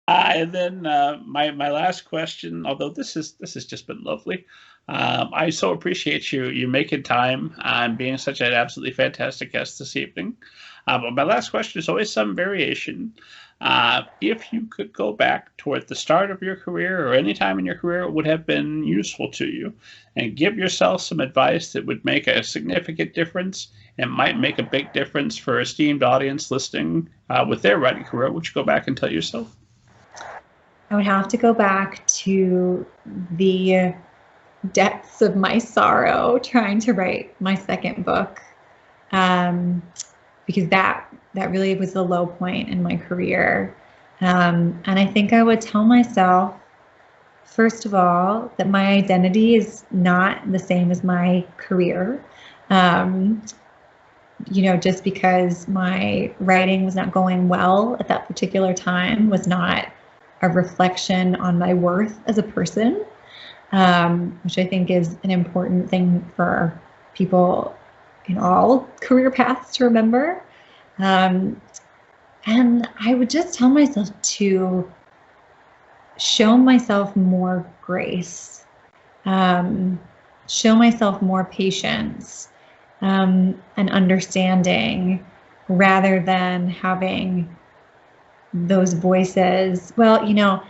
And then my last question, although this has just been lovely, I so appreciate you making time and being such an absolutely fantastic guest this evening. But my last question is always some variation. If you could go back toward the start of your career or any time in your career it would have been useful to you, and give yourself some advice that would make a significant difference and might make a big difference for esteemed audience listening with their writing career, would you go back and tell yourself? I would have to go back to the depths of my sorrow trying to write my second book, because that really was the low point in my career. And I think I would tell myself, first of all, that my identity is not the same as my career. You know, just because my writing was not going well at that particular time was not a reflection on my worth as a person, which I think is an important thing for people in all career paths to remember. And I would just tell myself to show myself more grace, show myself more patience, and understanding, rather than having those voices. Well, you know,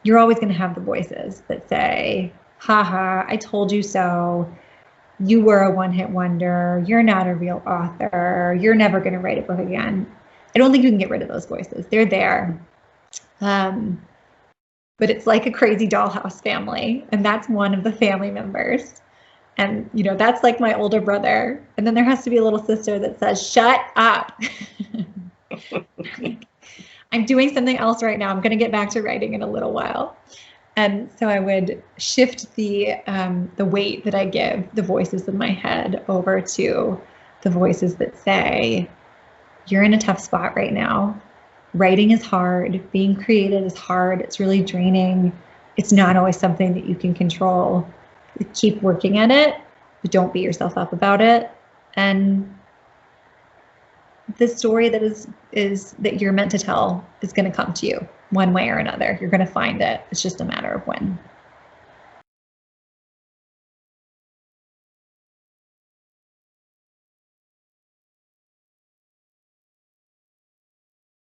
you're always going to have the voices that say, haha, I told you so. You were a one-hit wonder. You're not a real author. You're never going to write a book again. I don't think you can get rid of those voices. They're there. But it's like a crazy dollhouse family, and that's one of the family members. And, you know, that's like my older brother. And then there has to be a little sister that says, shut up. I'm doing something else right now. I'm going to get back to writing in a little while. And so I would shift the weight that I give the voices in my head over to the voices that say, you're in a tough spot right now. Writing is hard. Being creative is hard. It's really draining. It's not always something that you can control. Keep working at it, but don't beat yourself up about it. And the story that is that you're meant to tell is going to come to you one way or another. You're going to find it. It's just a matter of when.